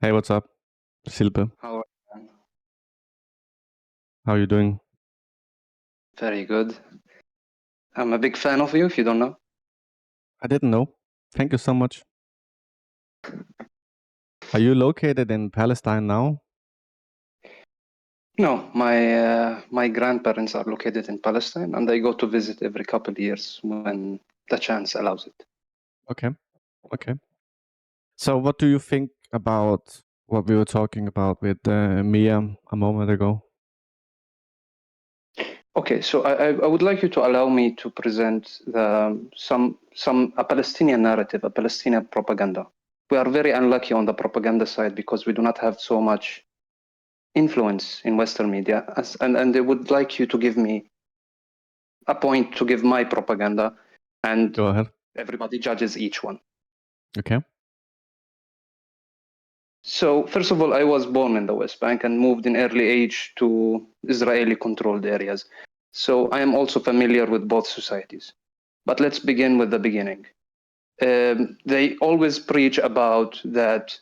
Hey, what's up, Silpe? How are you? How you doing? Very good. I'm a big fan of you, if you don't know. I didn't know. Thank you so much. Are you located in Palestine now? No, my grandparents are located in Palestine, and I go to visit every couple of years when the chance allows it. Okay. Okay. So, what do you think about what we were talking about with Mia a moment ago? Okay, so I would like you to allow me to present a Palestinian narrative, a Palestinian propaganda. We are very unlucky on the propaganda side because we do not have so much influence in Western media, and I would like you to give me a point to give my propaganda, and Go ahead. everybody judges each one. Okay. So, first of all, I was born in the West Bank and moved in early age to Israeli controlled areas. So, I am also familiar with both societies. But let's begin with the beginning. They always preach about that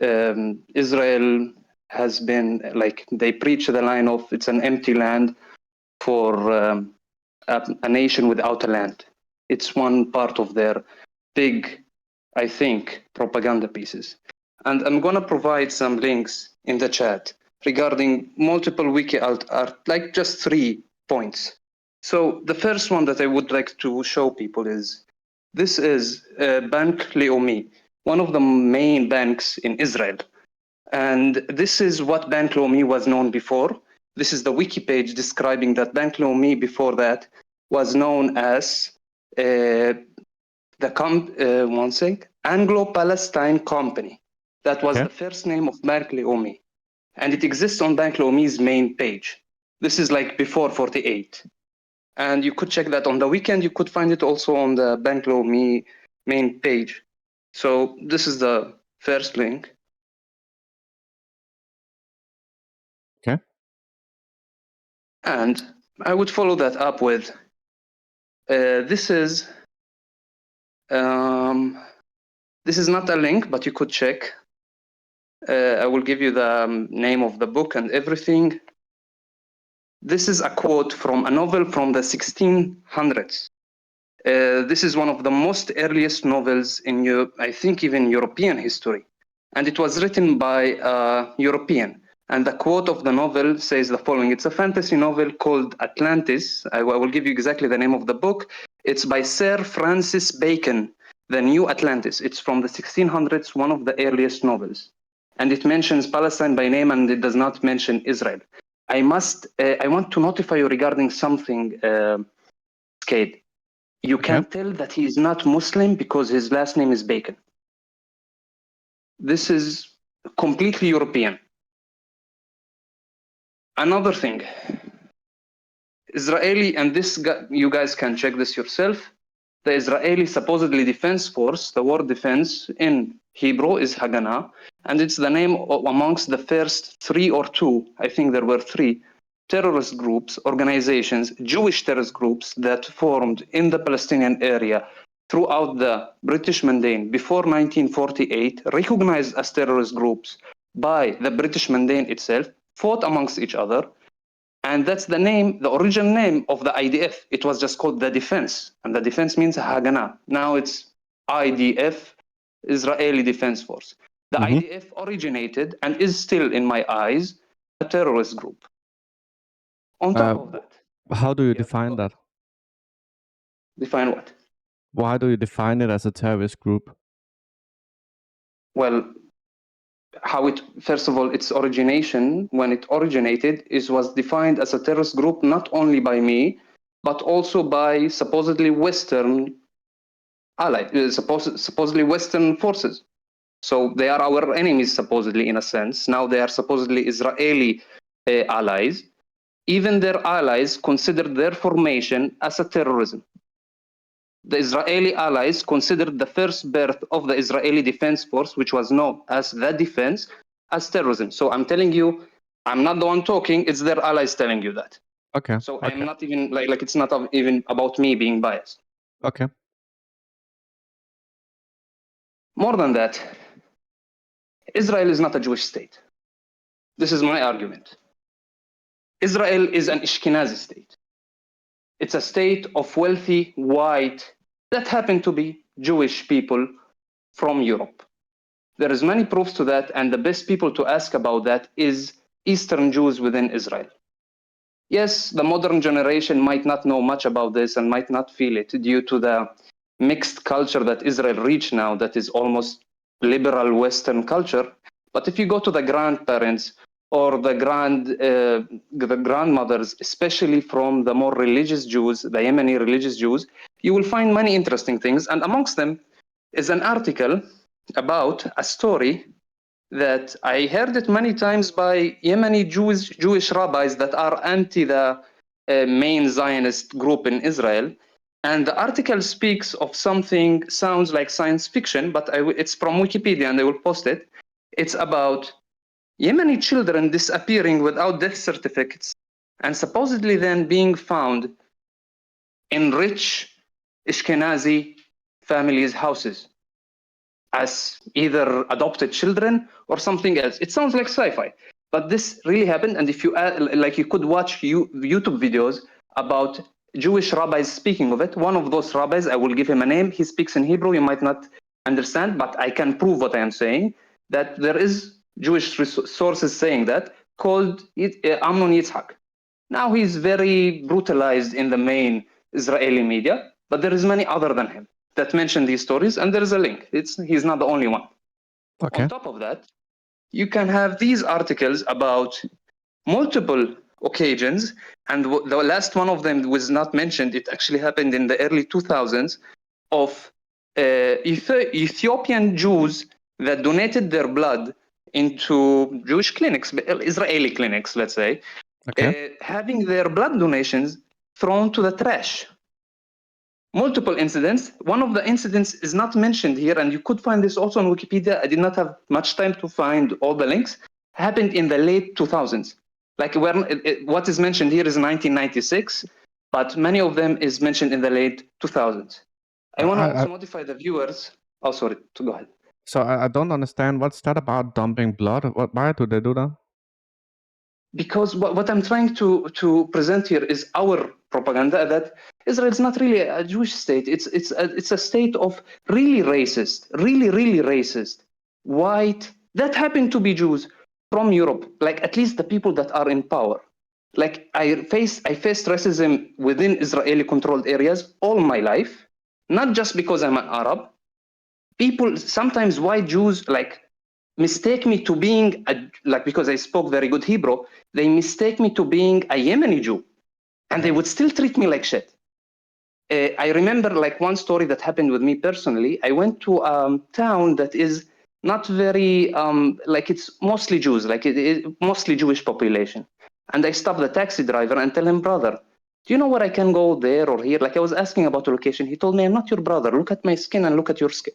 Israel has been like, they preach the line of it's an empty land for a nation without a land. It's one part of their big, I think, propaganda pieces. And I'm going to provide some links in the chat regarding multiple wiki art, like just 3 points. So the first one that I would like to show people is this is Bank Leumi, one of the main banks in Israel. And this is what Bank Leumi was known before. This is the wiki page describing that Bank Leumi before that was known as Anglo-Palestine Company. That was Okay. the first name of Bank Leumi. And it exists on Bank Leumi's main page. This is like before 48. And you could check that on the weekend. You could find it also on the Bank Leumi main page. So this is the first link. Okay. And I would follow that up with this is not a link, but you could check. I will give you the name of the book and everything. This is a quote from a novel from the 1600s. This is one of the most earliest novels in I think even European history. And it was written by a European. And the quote of the novel says the following. It's a fantasy novel called Atlantis. I will give you exactly the name of the book. It's by Sir Francis Bacon, The New Atlantis. It's from the 1600s, one of the earliest novels. And it mentions Palestine by name, and it does not mention Israel. I want to notify you regarding something, Skade. You can tell that he is not Muslim because his last name is Bacon. This is completely European. Another thing, Israeli, and this you guys can check this yourself. The Israeli supposedly defense force, the word defense in Hebrew is Haganah, and it's the name amongst the first 3 or 2, I think there were 3, terrorist groups, organizations, Jewish terrorist groups that formed in the Palestinian area throughout the British Mandate before 1948, recognized as terrorist groups by the British Mandate itself, fought amongst each other. And that's the name, the original name of the IDF. It was just called the Defense, and the Defense means Haganah. Now it's IDF, Israeli Defense Force. The IDF originated and is still, in my eyes, a terrorist group. On top of that, how do you define that? Define what? Why do you define it as a terrorist group? Well, first of all, its origination, when it originated, was defined as a terrorist group not only by me, but also by supposedly Western allies, supposedly Western forces. So they are our enemies, supposedly, in a sense. Now they are supposedly Israeli allies. Even their allies considered their formation as a terrorism. The Israeli allies considered the first birth of the Israeli Defense Force, which was known as the Defense, as terrorism. So I'm telling you, I'm not the one talking, it's their allies telling you that. Okay. So I'm not even, like it's not even about me being biased. Okay. More than that, Israel is not a Jewish state. This is my argument. Israel is an Ashkenazi state. It's a state of wealthy, white, that happen to be Jewish people from Europe. There is many proofs to that, and the best people to ask about that is Eastern Jews within Israel. Yes, the modern generation might not know much about this and might not feel it due to the mixed culture that Israel reached now, that is almost liberal Western culture. But if you go to the grandparents or the grandmothers, especially from the more religious Jews, the Yemeni religious Jews, you will find many interesting things. And amongst them is an article about a story that I heard it many times by Yemeni Jewish rabbis that are anti the main Zionist group in Israel. And the article speaks of something, sounds like science fiction, but it's from Wikipedia and I will post it. It's about Yemeni children disappearing without death certificates and supposedly then being found in rich Ashkenazi families' houses as either adopted children or something else. It sounds like sci-fi, but this really happened. And if you you could watch YouTube videos about Jewish rabbis speaking of it. One of those rabbis, I will give him a name. He speaks in Hebrew. You might not understand, but I can prove what I am saying, that there is Jewish sources saying that, called Amnon Yitzhak. Now he's very brutalized in the main Israeli media, but there is many other than him that mention these stories, and there is a link. He's not the only one. Okay. On top of that, you can have these articles about multiple occasions, and the last one of them was not mentioned. It actually happened in the early 2000s of Ethiopian Jews that donated their blood into Jewish clinics, Israeli clinics, let's say, having their blood donations thrown to the trash. Multiple incidents. One of the incidents is not mentioned here, and you could find this also on Wikipedia. I did not have much time to find all the links. Happened in the late 2000s. Like what is mentioned here is 1996, but many of them is mentioned in the late 2000s. I want to also notify the viewers. Oh, sorry, to go ahead. So I don't understand. What's that about dumping blood? Why do they do that? Because what I'm trying to present here is our propaganda that Israel is not really a Jewish state. It's a state of really racist, really racist, white, that happen to be Jews from Europe, like at least the people that are in power. Like I faced racism within Israeli controlled areas all my life, not just because I'm an Arab. People, sometimes white Jews, like mistake me to being because I spoke very good Hebrew, they mistake me to being a Yemeni Jew, and they would still treat me like shit. I remember like one story that happened with me personally. I went to a town that is not very like it's mostly Jews, like mostly Jewish population, and I stopped the taxi driver and tell him, brother, do you know where I can go there or here? Like I was asking about the location. He told me, I'm not your brother. Look at my skin and look at your skin.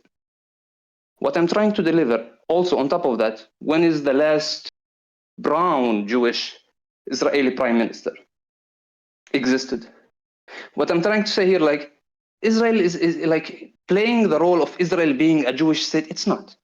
What I'm trying to deliver, also on top of that, when is the last brown Jewish Israeli prime minister existed? What I'm trying to say here, like Israel is like playing the role of Israel being a Jewish state. It's not.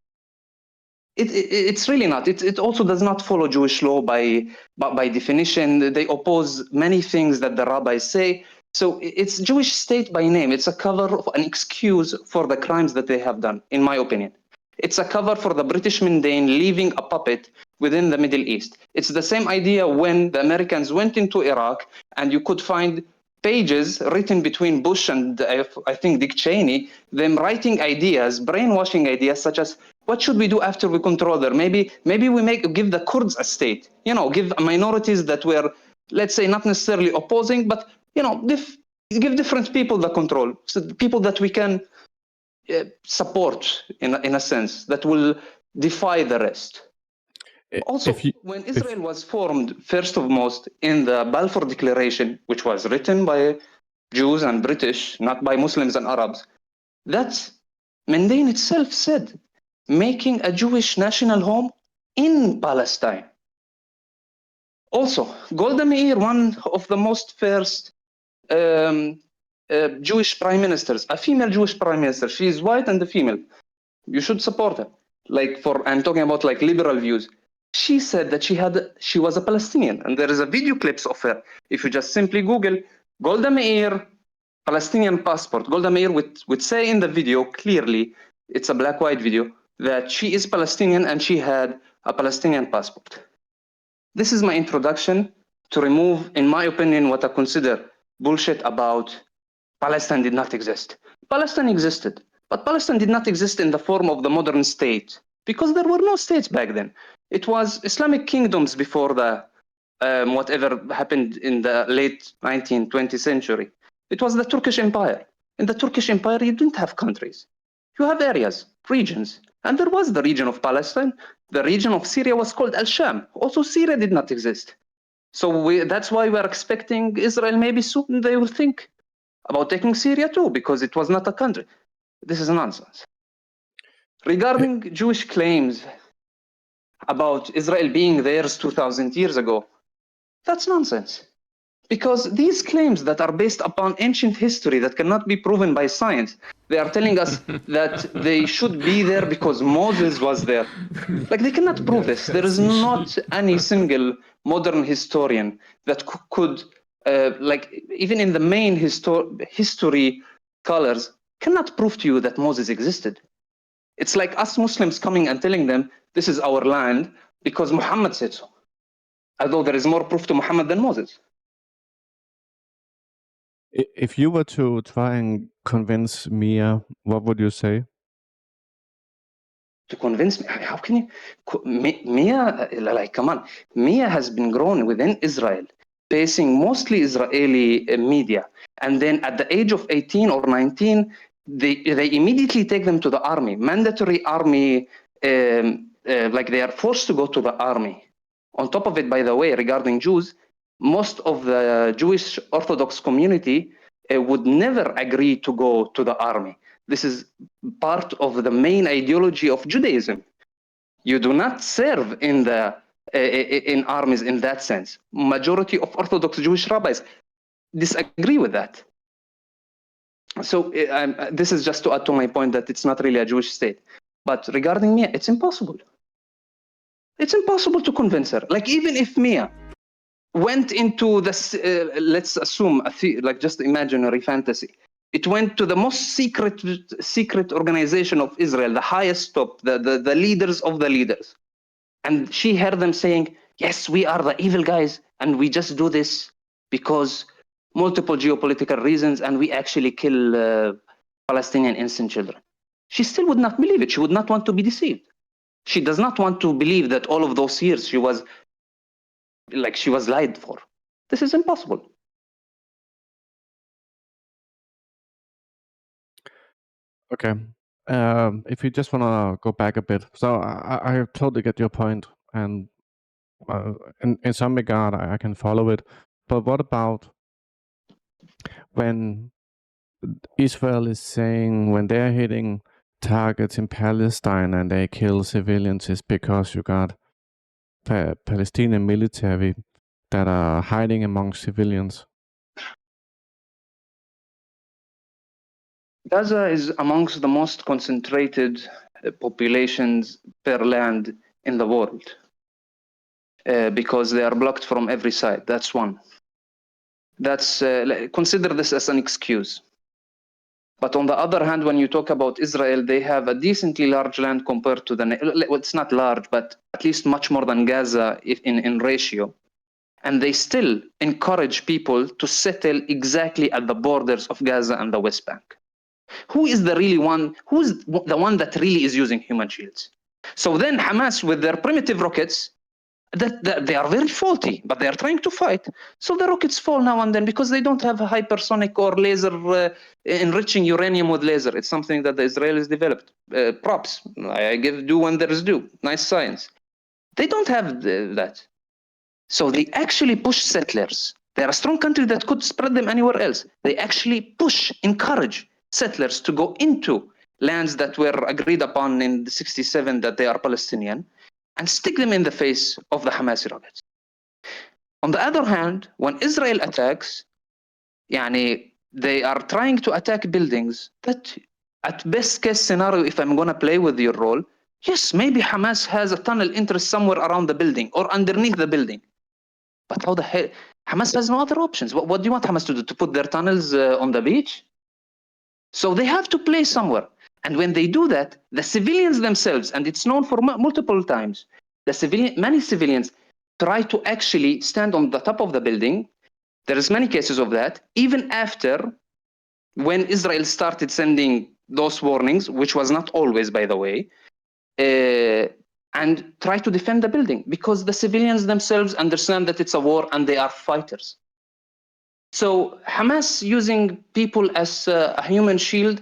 It's really not. It also does not follow Jewish law by definition. They oppose many things that the rabbis say. So it's Jewish state by name. It's a cover, an excuse for the crimes that they have done, in my opinion. It's a cover for the British mundane leaving a puppet within the Middle East. It's the same idea when the Americans went into Iraq, and you could find pages written between Bush and I think Dick Cheney, them writing ideas, brainwashing ideas such as, what should we do after we control there? Maybe we give the Kurds a state, give minorities that were, let's say, not necessarily opposing, but give different people the control, so the people that we can support in a sense that will defy the rest. Also, when Israel was formed, first of most, in the Balfour Declaration, which was written by Jews and British, not by Muslims and Arabs, that Mundane itself said, making a Jewish national home in Palestine. Also, Golda Meir, one of the most first Jewish prime ministers, a female Jewish prime minister. She is white and a female. You should support her. I'm talking about like liberal views. She said that she was a Palestinian, and there is a video clips of her. If you just simply Google Golda Meir Palestinian passport, Golda Meir would say in the video clearly, it's a black-white video, that she is Palestinian and she had a Palestinian passport. This is my introduction to remove, in my opinion, what I consider bullshit about Palestine did not exist. Palestine existed, but Palestine did not exist in the form of the modern state because there were no states back then. It was Islamic kingdoms before the whatever happened in the late 19th, 20th century. It was the Turkish Empire. In the Turkish Empire, you didn't have countries. You have areas, regions. And there was the region of Palestine. The region of Syria was called Al-Sham. Also, Syria did not exist. So that's why we're expecting Israel maybe soon they will think about taking Syria too, because it was not a country. This is nonsense. Regarding Jewish claims about Israel being theirs 2,000 years ago, that's nonsense. Because these claims that are based upon ancient history that cannot be proven by science, they are telling us that they should be there because Moses was there. Like, they cannot prove this. There is not any single modern historian that could, even in the main history scholars, cannot prove to you that Moses existed. It's like us Muslims coming and telling them, this is our land because Muhammad said so. Although there is more proof to Muhammad than Moses. If you were to try and convince Mia, what would you say? To convince me, how can you? Mia, like, come on. Mia has been grown within Israel, facing mostly Israeli media. And then at the age of 18 or 19, they immediately take them to the army, mandatory army, like they are forced to go to the army. On top of it, by the way, regarding Jews, most of the Jewish Orthodox community would never agree to go to the army. This is part of the main ideology of Judaism. You do not serve in armies in that sense. Majority of Orthodox Jewish rabbis disagree with that. So this is just to add to my point that it's not really a Jewish state. But regarding Mia, it's impossible. It's impossible to convince her. Like, even if Mia went into this, let's assume, like just imaginary fantasy. It went to the most secret organization of Israel, the highest top, the leaders of the leaders. And she heard them saying, yes, we are the evil guys, and we just do this because multiple geopolitical reasons, and we actually kill Palestinian innocent children. She still would not believe it. She would not want to be deceived. She does not want to believe that all of those years she was lied for. This is impossible. Okay. If you just want to go back a bit. So I totally get your point. And in some regard, I can follow it. But what about when Israel is saying when they're hitting targets in Palestine and they kill civilians is because you got Palestinian military that are hiding among civilians? Gaza is amongst the most concentrated populations per land in the world because they are blocked from every side. That's one. That's consider this as an excuse. But on the other hand, when you talk about Israel, they have a decently large land compared to it's not large, but at least much more than Gaza in ratio. And they still encourage people to settle exactly at the borders of Gaza and the West Bank. Who's the one that really is using human shields? So then Hamas, with their primitive rockets, that they are very faulty, but they are trying to fight. So the rockets fall now and then because they don't have a hypersonic or laser enriching uranium with laser. It's something that the Israelis developed. Props. I give due when there is due. Nice science. They don't have that. So they actually push settlers. They're a strong country that could spread them anywhere else. They actually encourage settlers to go into lands that were agreed upon in 1967 that they are Palestinian, and stick them in the face of the Hamas rockets. On the other hand, when Israel attacks, they are trying to attack buildings that, at best case scenario, if I'm going to play with your role, Yes, maybe Hamas has a tunnel interest somewhere around the building or underneath the building. But how the hell? Hamas has no other options. What do you want Hamas to do? To put their tunnels on the beach? So they have to play somewhere. And when they do that, the civilians themselves, and it's known for multiple times, many civilians try to actually stand on the top of the building. There is many cases of that, even after when Israel started sending those warnings, which was not always, by the way, and try to defend the building because the civilians themselves understand that it's a war and they are fighters. So Hamas using people as a human shield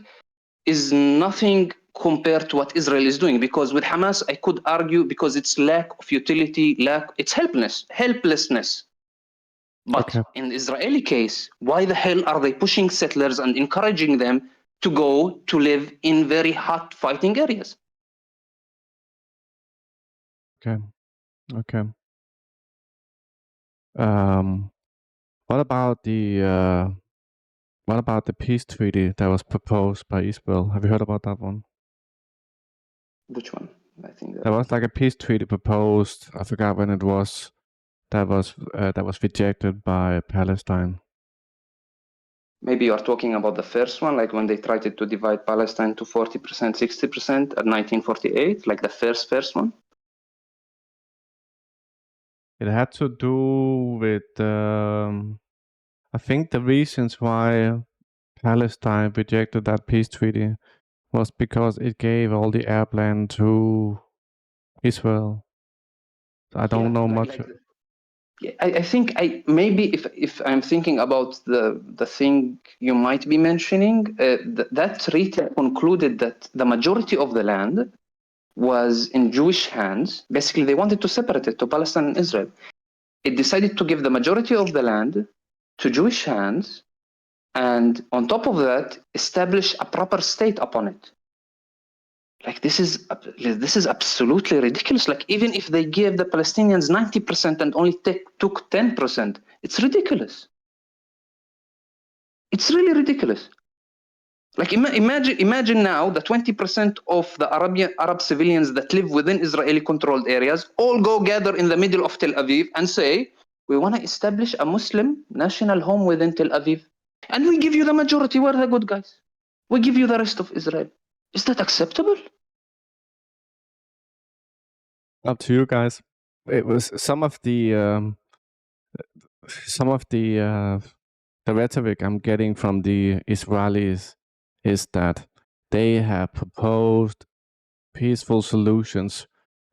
is nothing compared to what Israel is doing, because with Hamas, I could argue because it's lack of utility, it's helplessness. But Okay. in the Israeli case, why the hell are they pushing settlers and encouraging them to go to live in very hot fighting areas? Okay. Okay. Um, what about the peace treaty that was proposed by Israel? Have you heard about that one? Which one? I think There was like a peace treaty proposed. I forgot when it was. That was rejected by Palestine. maybe you are talking about the first one, like when they tried to divide Palestine to 40%, 60% at 1948, like the first one. It had to do with, I think the reasons why Palestine rejected that peace treaty was because it gave all the airland to Israel. I don't know much. I think maybe if I'm thinking about the thing you might be mentioning, that treaty concluded that the majority of the land was in Jewish hands. Basically, they wanted to separate it to Palestine and Israel. It decided to give the majority of the land to Jewish hands, and on top of that, establish a proper state upon it. Like this is absolutely ridiculous. Like even if they gave the Palestinians 90% and only took 10%, it's ridiculous. It's really ridiculous. Like imagine now the 20% of the Arab civilians that live within Israeli controlled areas all go gather in the middle of Tel Aviv and say, we want to establish a Muslim national home within Tel Aviv. And we give you the majority, we're the good guys. We give you the rest of Israel. Is that acceptable? Up to you guys. It was some of the rhetoric I'm getting from the Israelis is that they have proposed peaceful solutions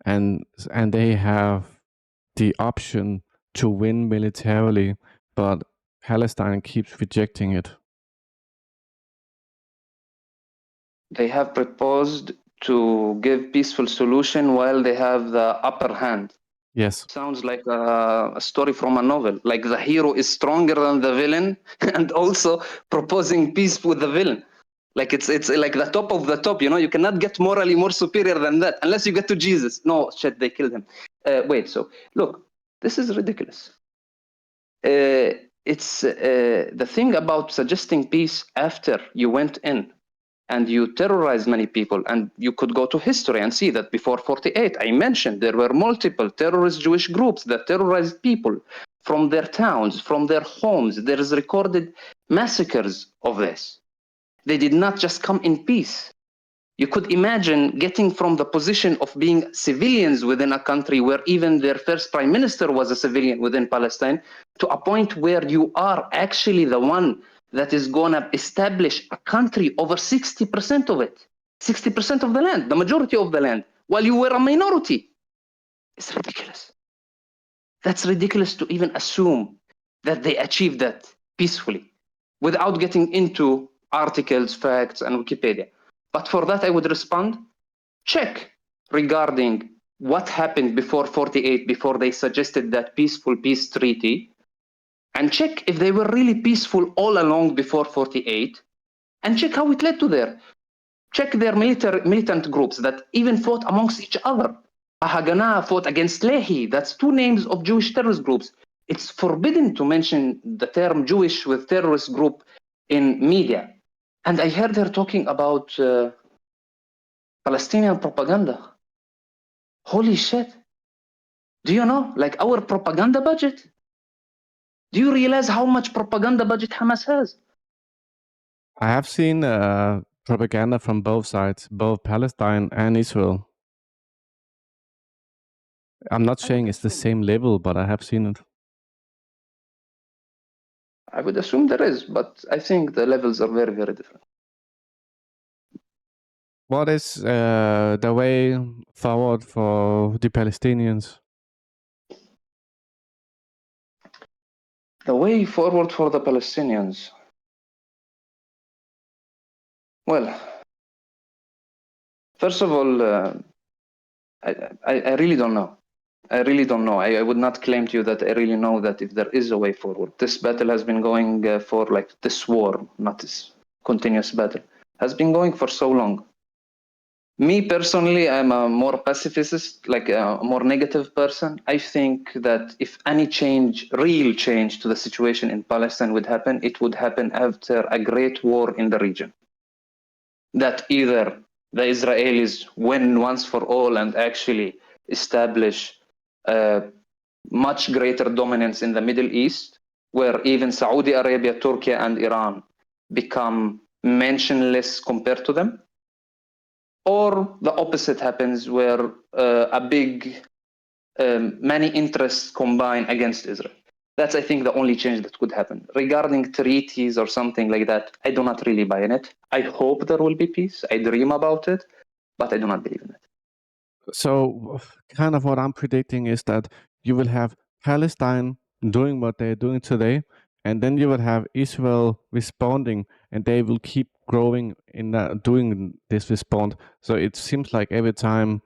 and they have the option to win militarily, but Palestine keeps rejecting it. They have proposed to give peaceful solution while they have the upper hand. Yes. Sounds like a story from a novel. Like the hero is stronger than the villain and also proposing peace with the villain. Like it's like the top of the top, you know, you cannot get morally more superior than that unless you get to Jesus. No, shit, they killed him. Wait, so look, this is ridiculous. It's the thing about suggesting peace after you went in and you terrorized many people, and you could go to history and see that before 48, I mentioned there were multiple terrorist Jewish groups that terrorized people from their towns, from their homes. There is recorded massacres of this. They did not just come in peace. You could imagine getting from the position of being civilians within a country where even their first prime minister was a civilian within Palestine to a point where you are actually the one that is going to establish a country over 60% of it, 60% of the land, the majority of the land, while you were a minority. It's ridiculous. That's ridiculous to even assume that they achieved that peacefully without getting into articles, facts, and Wikipedia. But for that, I would respond, check regarding what happened before 48, before they suggested that peaceful peace treaty, and check if they were really peaceful all along before 48, and check how it led to there. Check their militant groups that even fought amongst each other. Haganah fought against Lehi. That's two names of Jewish terrorist groups. It's forbidden to mention the term Jewish with terrorist group in media. And I heard her talking about Palestinian propaganda. Holy shit. Do you know, like our propaganda budget? Do you realize how much propaganda budget Hamas has? I have seen propaganda from both sides, both Palestine and Israel. I'm not I would saying it's the assume. same level, but I have seen it. I would assume there is, but I think the levels are very, very different. What is the way forward for the Palestinians? The way forward for the Palestinians. Well, first of all, I really don't know. I really don't know. I would not claim to you that I really know that if there is a way forward. This battle has been going for like this war, not this continuous battle, has been going for so long. Me personally, I'm a more pacifist, like a more negative person. I think that if any change, real change to the situation in Palestine would happen, it would happen after a great war in the region. That either the Israelis win once for all and actually establish much greater dominance in the Middle East, where even Saudi Arabia, Turkey, and Iran become mentionless compared to them, or the opposite happens, where a big many interests combine against Israel. That's, I think, the only change that could happen. Regarding treaties or something like that, I do not really buy in it. I hope there will be peace. I dream about it, but I do not believe in it. So, kind of what I'm predicting is that you will have Palestine doing what they're doing today, and then you will have Israel responding, and they will keep growing in that, doing this response. So it seems like every time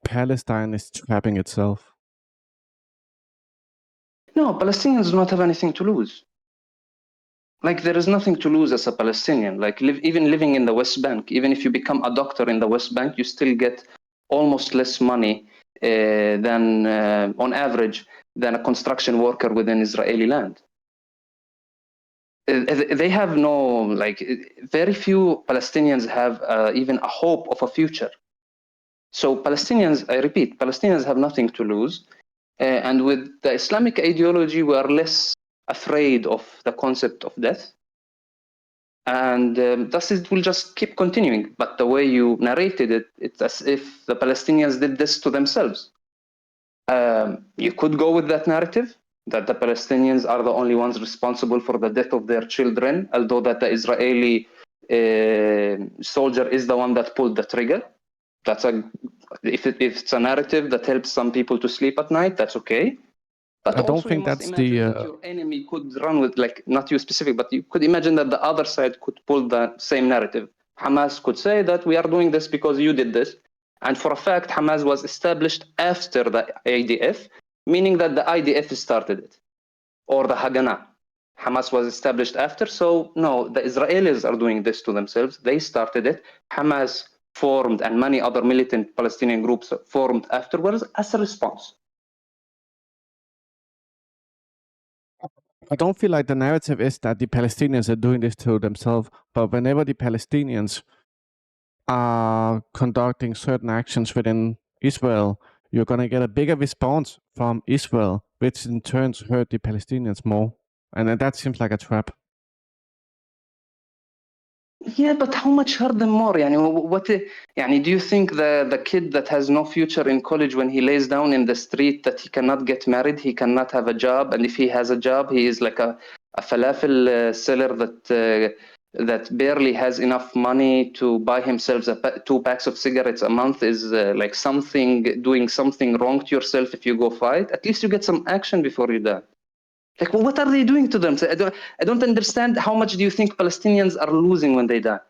Palestine is trapping itself. No, Palestinians do not have anything to lose. Like, there is nothing to lose as a Palestinian. Like, even living in the West Bank, even if you become a doctor in the West Bank, you still get almost less money than, on average, than a construction worker within Israeli land. They have no, like, very few Palestinians have even a hope of a future. So Palestinians, I repeat, Palestinians have nothing to lose. And with the Islamic ideology, we are less afraid of the concept of death. And thus it will just keep continuing. But the way you narrated it, it's as if the Palestinians did this to themselves. You could go with that narrative, that the Palestinians are the only ones responsible for the death of their children, although that the Israeli soldier is the one that pulled the trigger. That's if it's a narrative that helps some people to sleep at night, that's okay. But I don't also, you think must that's imagine that your enemy could run with, like, not you specific, but you could imagine that the other side could pull the same narrative. Hamas could say that we are doing this because you did this. And for a fact, Hamas was established after the IDF, meaning that the IDF started it, or the Haganah. Hamas was established after, so no, the Israelis are doing this to themselves. They started it. Hamas formed, and many other militant Palestinian groups formed afterwards as a response. I don't feel like the narrative is that the Palestinians are doing this to themselves, but whenever the Palestinians are conducting certain actions within Israel, you're going to get a bigger response from Israel, which in turn hurt the Palestinians more. And then that seems like a trap. Yeah, but how much hurt them more? Do you think the kid that has no future in college, when he lays down in the street, that he cannot get married, he cannot have a job, and if he has a job, he is like a falafel seller that barely has enough money to buy himself 2 packs of cigarettes a month, is like doing something wrong to yourself if you go fight? At least you get some action before you die. Like, what are they doing to them? I don't understand. How much do you think Palestinians are losing when they die?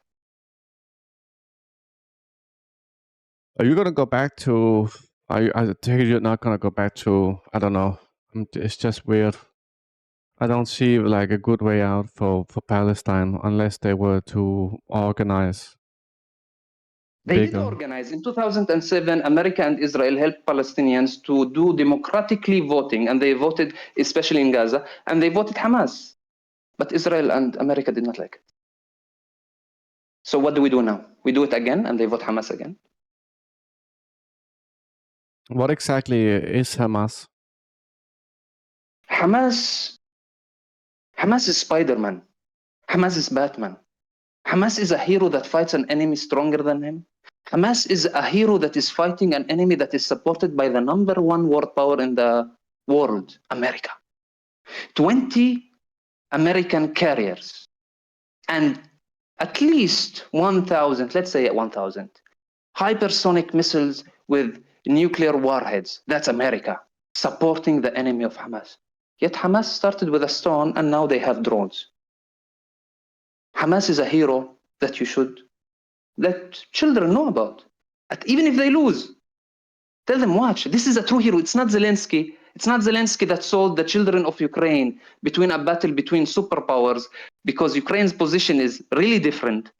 Are you going to go back to? I take it you're not going to go back to. I don't know. It's just weird. I don't see like a good way out for Palestine unless they were to organize They did bigger. organize. In 2007, America and Israel helped Palestinians to do democratically voting, and they voted, especially in Gaza, and they voted Hamas. But Israel and America did not like it. So what do we do now? We do it again, and they vote Hamas again. What exactly is Hamas? Hamas is Spider-Man. Hamas is Batman. Hamas is a hero that fights an enemy stronger than him. Hamas is a hero that is fighting an enemy that is supported by the number one world power in the world, America. 20 American carriers and at least 1,000, let's say 1,000, hypersonic missiles with nuclear warheads. That's America supporting the enemy of Hamas. Yet Hamas started with a stone and now they have drones. Hamas is a hero that you should let children know about. Even if they lose, tell them, watch, this is a true hero. It's not Zelensky. It's not Zelensky that sold the children of Ukraine between a battle between superpowers because Ukraine's position is really different.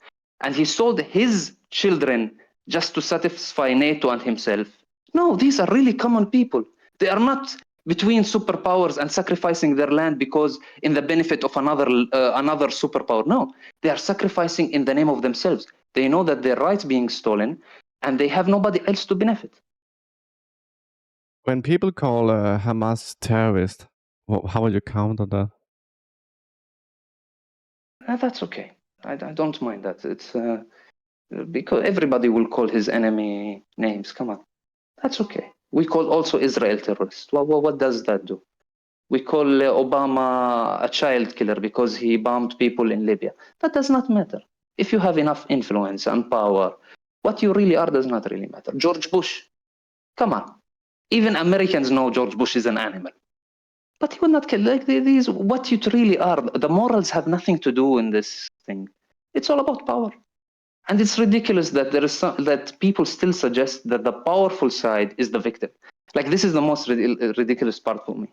And he sold his children just to satisfy NATO and himself. No, these are really common people. They are not between superpowers and sacrificing their land because in the benefit of another superpower. No, they are sacrificing in the name of themselves. They know that their rights being stolen and they have nobody else to benefit. When people call Hamas terrorist, how will you counter that? That's okay. I don't mind that. It's because everybody will call his enemy names. Come on, that's okay. We call also Israel terrorist. What does that do? We call Obama a child killer because he bombed people in Libya. That does not matter. If you have enough influence and power, what you really are does not really matter. George Bush, come on. Even Americans know George Bush is an animal. But he would not kill. Like these, what you really are. The morals have nothing to do in this thing. It's all about power. And it's ridiculous that that people still suggest that the powerful side is the victim. Like this is the most ridiculous part for me.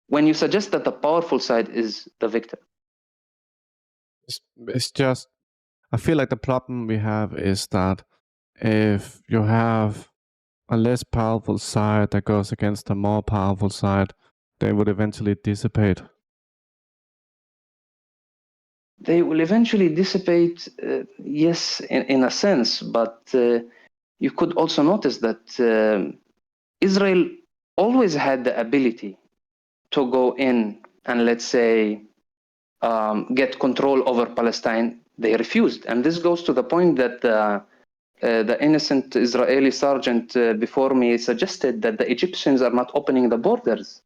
When you suggest that the powerful side is the victim. It's just, I feel like the problem we have is that if you have a less powerful side that goes against a more powerful side, they would eventually dissipate. They will eventually dissipate, yes, in a sense, but you could also notice that Israel always had the ability to go in and, let's say, get control over Palestine. They refused. And this goes to the point that the innocent Israeli sergeant before me suggested that the Egyptians are not opening the borders.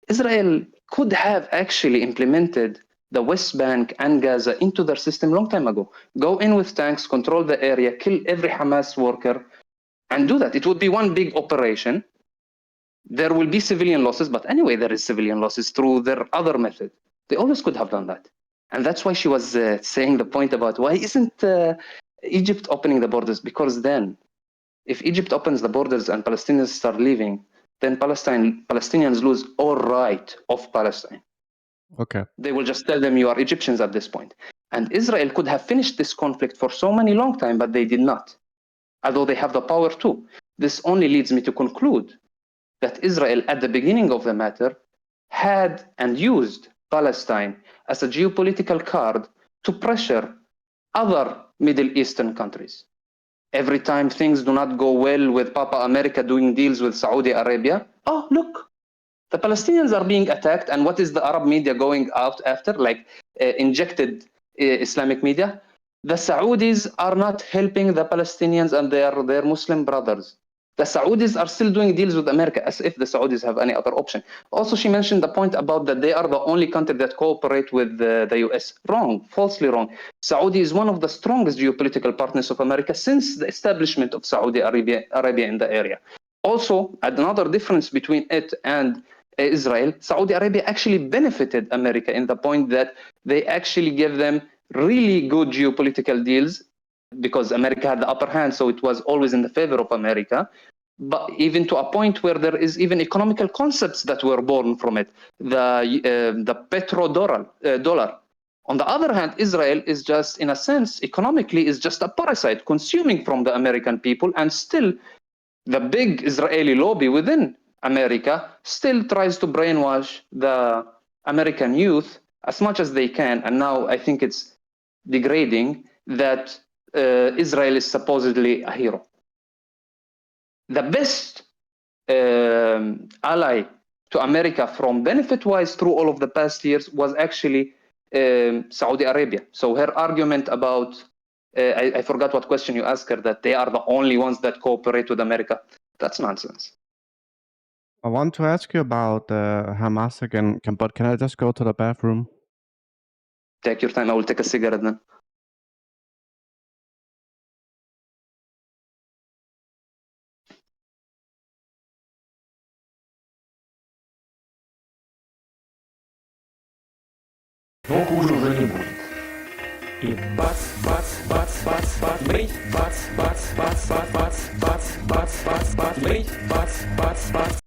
Israel could have actually implemented the West Bank and Gaza into their system long time ago. Go in with tanks, control the area, kill every Hamas worker, and do that. It would be one big operation. There will be civilian losses, but anyway, there is civilian losses through their other method. They always could have done that. And that's why she was saying the point about why isn't Egypt opening the borders? Because then, if Egypt opens the borders and Palestinians start leaving, then Palestinians lose all right of Palestine. Okay. They will just tell them you are Egyptians at this point. And Israel could have finished this conflict for so many long time, but they did not, although they have the power to. This only leads me to conclude that Israel, at the beginning of the matter, had and used Palestine as a geopolitical card to pressure other Middle Eastern countries. Every time things do not go well with Papa America doing deals with Saudi Arabia, oh, look, the Palestinians are being attacked. And what is the Arab media going out after? Like injected Islamic media. The Saudis are not helping the Palestinians and their Muslim brothers. The Saudis are still doing deals with America as if the Saudis have any other option. Also, she mentioned the point about that they are the only country that cooperate with the US. Wrong, falsely wrong. Saudi is one of the strongest geopolitical partners of America since the establishment of Saudi Arabia in the area. Also, another difference between it and Israel, Saudi Arabia actually benefited America in the point that they actually gave them really good geopolitical deals because America had the upper hand, so it was always in the favor of America, but even to a point where there is even economical concepts that were born from it, the petrodollar. On the other hand, Israel is just, in a sense, economically, is just a parasite consuming from the American people, and still the big Israeli lobby within America still tries to brainwash the American youth as much as they can. And now I think it's degrading that Israel is supposedly a hero. The best ally to America from benefit-wise through all of the past years was actually Saudi Arabia. So her argument about, I forgot what question you asked her, that they are the only ones that cooperate with America. That's nonsense. I want to ask you about Hamas again, but can I just go to the bathroom? Take your time. I will take a cigarette then. Но хуже уже не будет. И бац, бац, бац, бац, бац, брить, бац, бац, бац, бац, бац, бац, бац, бац, бац, брить, бац, бац, бац.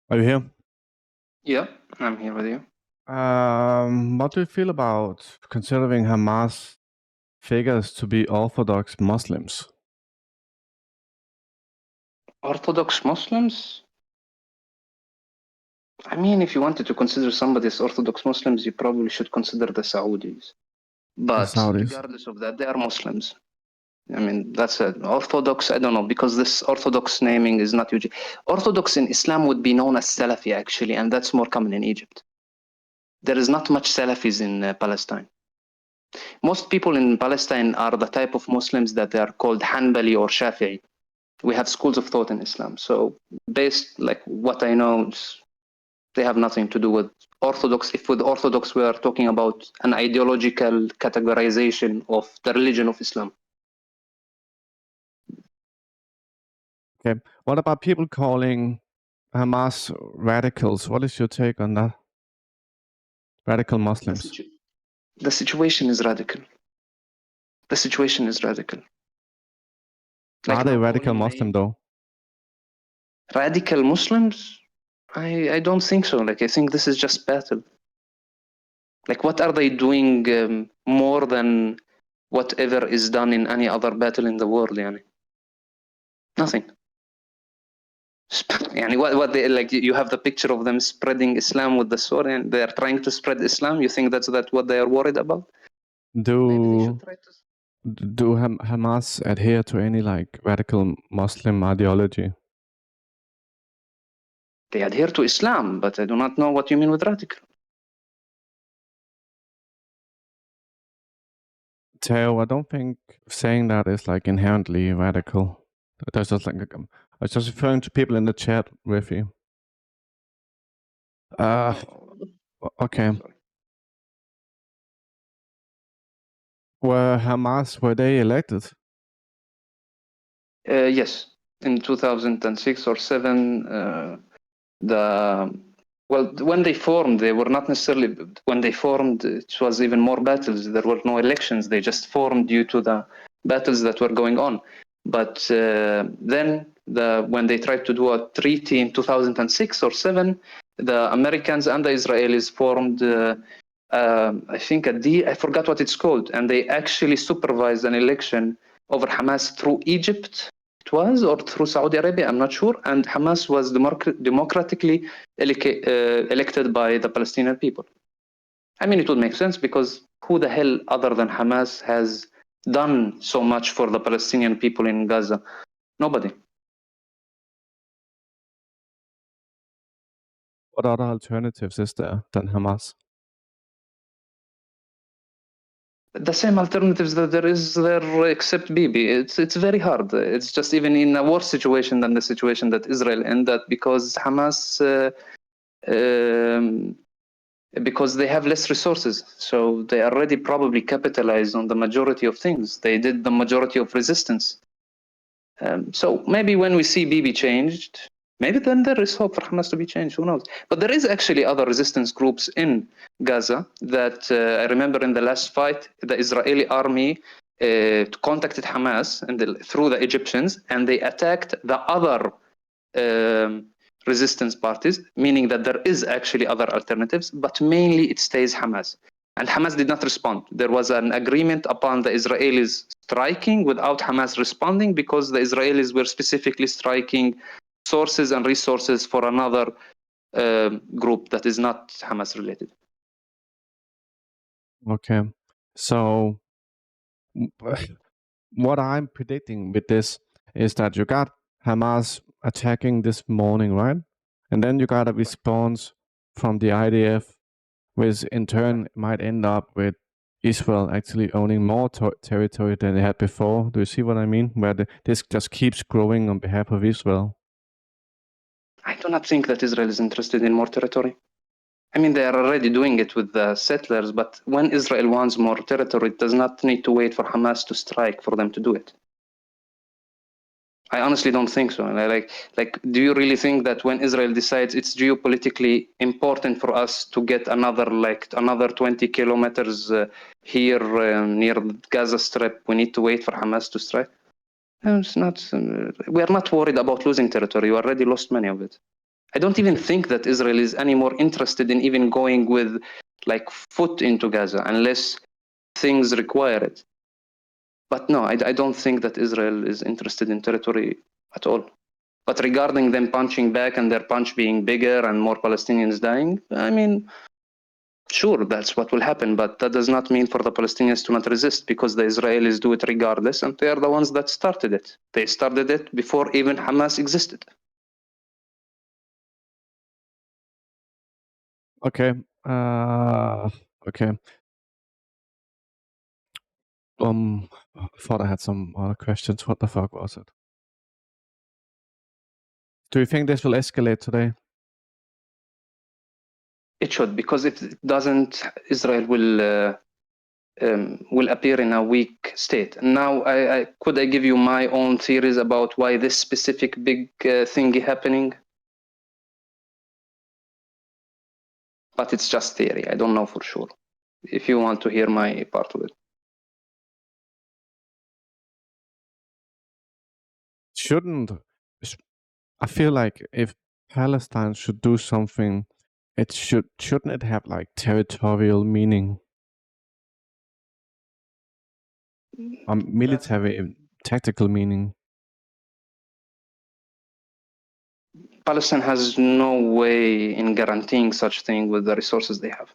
Are you here? Yeah, I'm here with you. What do you feel about considering Hamas figures to be Orthodox Muslims? Orthodox Muslims? I mean, if you wanted to consider somebody as Orthodox Muslims, you probably should consider the Saudis. But Saudis. regardless of that, they are Muslims. I mean, that's it. Orthodox, I don't know, because this Orthodox naming is not usually. Orthodox in Islam would be known as Salafi, actually, and that's more common in Egypt. There is not much Salafis in Palestine. Most people in Palestine are the type of Muslims that they are called Hanbali or Shafi'i. We have schools of thought in Islam. So based, like what I know, they have nothing to do with Orthodox. If with Orthodox we are talking about an ideological categorization of the religion of Islam. Okay. What about people calling Hamas radicals? What is your take on that? Radical Muslims. The situation is radical. The situation is radical. Are they not radical calling Muslim though? Radical Muslims? I don't think so. Like, I think this is just battle. Like, what are they doing more than whatever is done in any other battle in the world? Yani? Nothing. Yani what they, like, you have the picture of them spreading Islam with the sword, and they are trying to spread Islam. You think that's what they are worried about? Maybe they should try to. Do Hamas adhere to any like radical Muslim ideology? They adhere to Islam, but I do not know what you mean with radical. Teo, I don't think saying that is like inherently radical. That's just like I was just referring to people in the chat with you. Okay. Were they elected? Yes, in 2006 or 7, when they formed, they were not necessarily. When they formed, it was even more battles. There were no elections. They just formed due to the battles that were going on. But then, when they tried to do a treaty in 2006 or 7, the Americans and the Israelis formed. I think I forgot what it's called, and they actually supervised an election over Hamas through Egypt. It was, or through Saudi Arabia, I'm not sure. And Hamas was democratically elected by the Palestinian people. I mean, it would make sense because who the hell other than Hamas has done so much for the Palestinian people in Gaza? Nobody. What other alternatives is there than Hamas? The same alternatives that there is there except Bibi. It's very hard. It's just even in a worse situation than the situation that Israel ended, because Hamas because they have less resources, so they already probably capitalized on the majority of things. They did the majority of resistance. So maybe when we see Bibi changed, maybe then there is hope for Hamas to be changed. Who knows? But there is actually other resistance groups in Gaza that I remember in the last fight, the Israeli army contacted Hamas through the Egyptians, and they attacked the other resistance parties, meaning that there is actually other alternatives, but mainly it stays Hamas. And Hamas did not respond. There was an agreement upon the Israelis striking without Hamas responding, because the Israelis were specifically striking sources and resources for another group that is not Hamas related. Okay. So what I'm predicting with this is that you got Hamas attacking this morning, right? And then you got a response from the IDF, which in turn might end up with Israel actually owning more territory than they had before. Do you see what I mean? Where this just keeps growing on behalf of Israel. I do not think that Israel is interested in more territory. I mean, they are already doing it with the settlers, but when Israel wants more territory, it does not need to wait for Hamas to strike for them to do it. I honestly don't think so. Like, do you really think that when Israel decides it's geopolitically important for us to get another 20 kilometers here near Gaza Strip, we need to wait for Hamas to strike? No, it's not. We are not worried about losing territory. We already lost many of it. I don't even think that Israel is any more interested in even going with like foot into Gaza unless things require it. But no, I don't think that Israel is interested in territory at all. But regarding them punching back and their punch being bigger and more Palestinians dying, I mean, sure, that's what will happen. But that does not mean for the Palestinians to not resist, because the Israelis do it regardless, and they are the ones that started it. They started it before even Hamas existed. Okay. Okay. I thought I had some other questions. What the fuck was it? Do you think this will escalate today? It should, because if it doesn't, Israel will appear in a weak state. Now, could I give you my own theories about why this specific big thingy happening? But it's just theory. I don't know for sure. If you want to hear my part of it. I feel like if Palestine should do something, shouldn't it have like territorial meaning? Military, tactical meaning. Palestine has no way in guaranteeing such thing with the resources they have.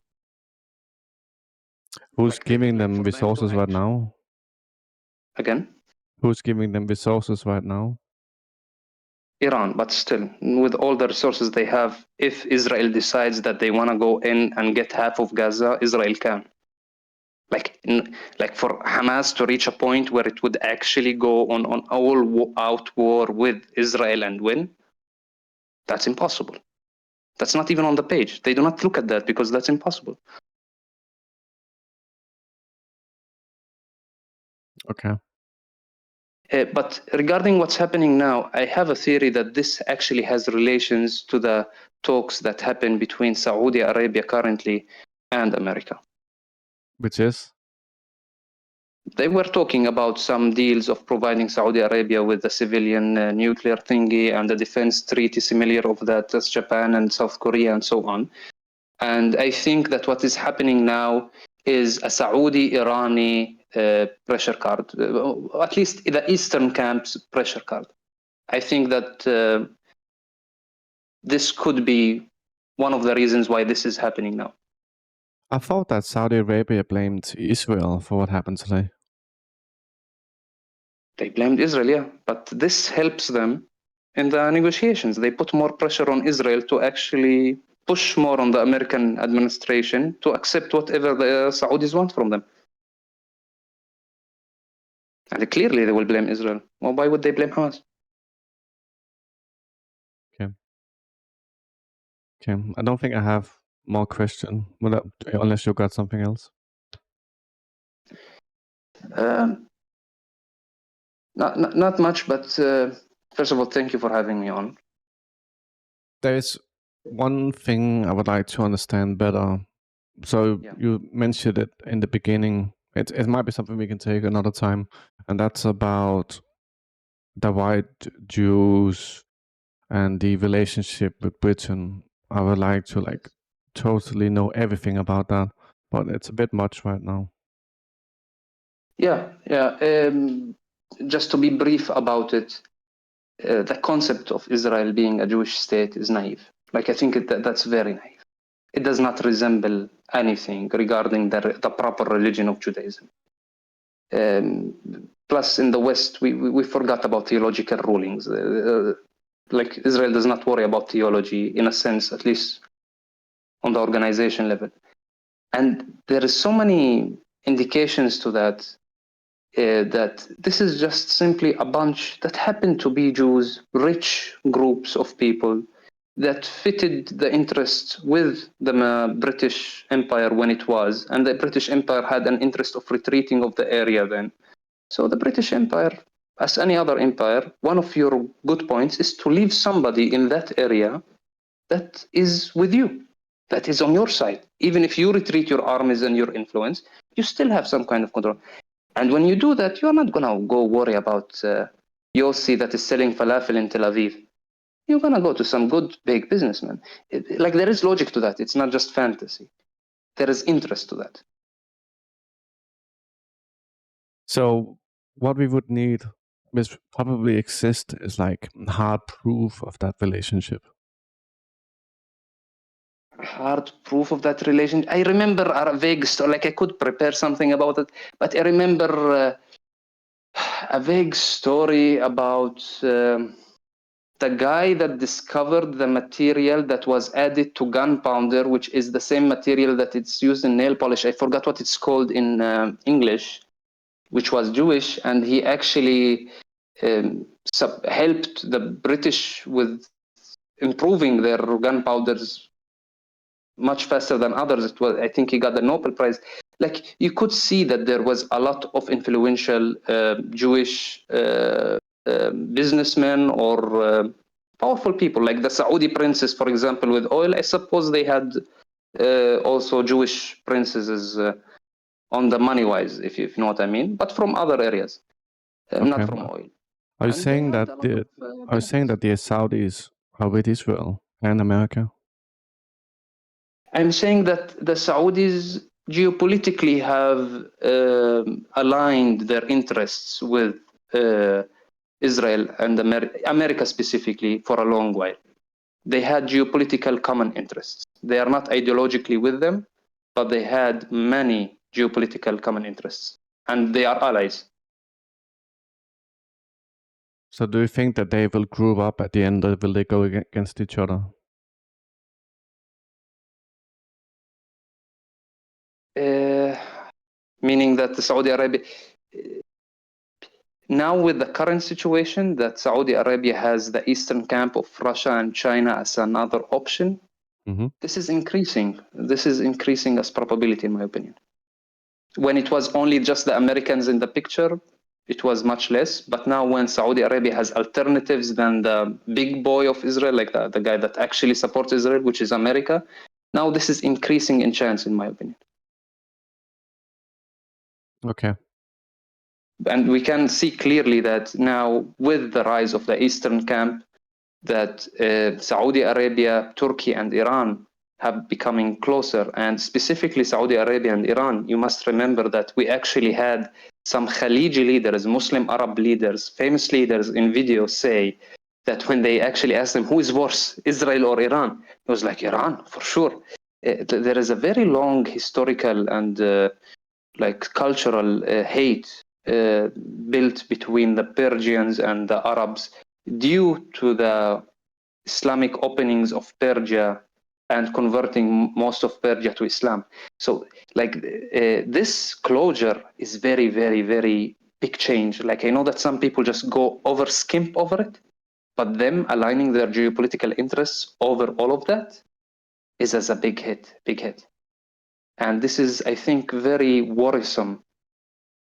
Who's giving them resources right now? Again? Who's giving them resources right now? Iran, but still, with all the resources they have, if Israel decides that they want to go in and get half of Gaza, Israel can. Like for Hamas to reach a point where it would actually go on all-out war with Israel and win, that's impossible. That's not even on the page. They do not look at that because that's impossible. Okay. But regarding what's happening now, I have a theory that this actually has relations to the talks that happen between Saudi Arabia currently and America. Which is? They were talking about some deals of providing Saudi Arabia with the civilian nuclear thingy and the defense treaty similar of that as Japan and South Korea and so on. And I think that what is happening now is a Saudi-Irani pressure card, at least the Eastern camp's pressure card. I think that this could be one of the reasons why this is happening now. I thought that Saudi Arabia blamed Israel for what happened today. They blamed Israel, yeah, but this helps them in the negotiations. They put more pressure on Israel to actually push more on the American administration to accept whatever the Saudis want from them. And clearly they will blame Israel. Well, why would they blame Hamas? Okay, I don't think I have more question, unless you got something else. Not much, but first of all, thank you for having me on. There's one thing I would like to understand better. So Yeah. you mentioned it in the beginning. It might be something we can take another time, and that's about the white Jews and the relationship with Britain. I would like to totally know everything about that, but it's a bit much right now. Yeah. Just to be brief about it, the concept of Israel being a Jewish state is naive. I think that's very naive. It does not resemble anything regarding the proper religion of Judaism. Plus, in the West, we forgot about theological rulings. Israel does not worry about theology, in a sense, at least on the organization level. And there is so many indications to that, that this is just simply a bunch that happened to be Jews, rich groups of people that fitted the interests with the British Empire when it was, and the British Empire had an interest of retreating of the area then. So the British Empire, as any other empire, one of your good points is to leave somebody in that area that is with you, that is on your side. Even if you retreat your armies and your influence, you still have some kind of control. And when you do that, you're not going to go worry about Yossi that is selling falafel in Tel Aviv. You're going to go to some good big businessman. There is logic to that. It's not just fantasy. There is interest to that. So what we would need, which probably exist, is hard proof of that relationship. Hard proof of that relation. I remember a vague story, I could prepare something about it, but I remember a vague story about the guy that discovered the material that was added to gunpowder, which is the same material that it's used in nail polish. I forgot what it's called in English, which was Jewish, and he actually helped the British with improving their gunpowders much faster than others. I think he got the Nobel Prize. You could see that there was a lot of influential Jewish businessmen or powerful people, like the Saudi princes, for example, with oil. I suppose they had also Jewish princesses on the money-wise, if you know what I mean, but from other areas, not from oil. Are you saying that the Saudis are with Israel and America? I'm saying that the Saudis geopolitically have aligned their interests with Israel and America specifically for a long while. They had geopolitical common interests. They are not ideologically with them, but they had many geopolitical common interests, and they are allies. So do you think that they will group up at the end, or will they go against each other? Meaning that the Saudi Arabia, now with the current situation that Saudi Arabia has the eastern camp of Russia and China as another option, this is increasing. This is increasing as probability, in my opinion. When it was only just the Americans in the picture, it was much less. But now when Saudi Arabia has alternatives than the big boy of Israel, like the guy that actually supports Israel, which is America, now this is increasing in chance, in my opinion. Okay. And we can see clearly that now with the rise of the Eastern camp, that Saudi Arabia, Turkey, and Iran have becoming closer. And specifically Saudi Arabia and Iran, you must remember that we actually had some Khaliji leaders, Muslim Arab leaders, famous leaders in video say that when they actually asked them, who is worse, Israel or Iran? It was like, Iran, for sure. There is a very long historical and cultural hate built between the Persians and the Arabs due to the Islamic openings of Persia and converting most of Persia to Islam. So this closure is very, very, very big change. Like, I know that some people just skimp over it, but them aligning their geopolitical interests over all of that is as a big hit. And this is, I think, very worrisome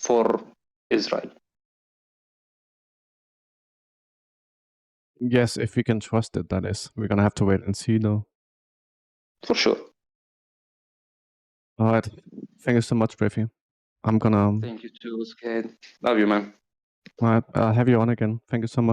for Israel. Yes, if we can trust it, that is. We're gonna have to wait and see, though. For sure. All right. Thank you so much, Griffey. I'm gonna. Thank you too, Skade. Love you, man. All right. I'll have you on again. Thank you so much.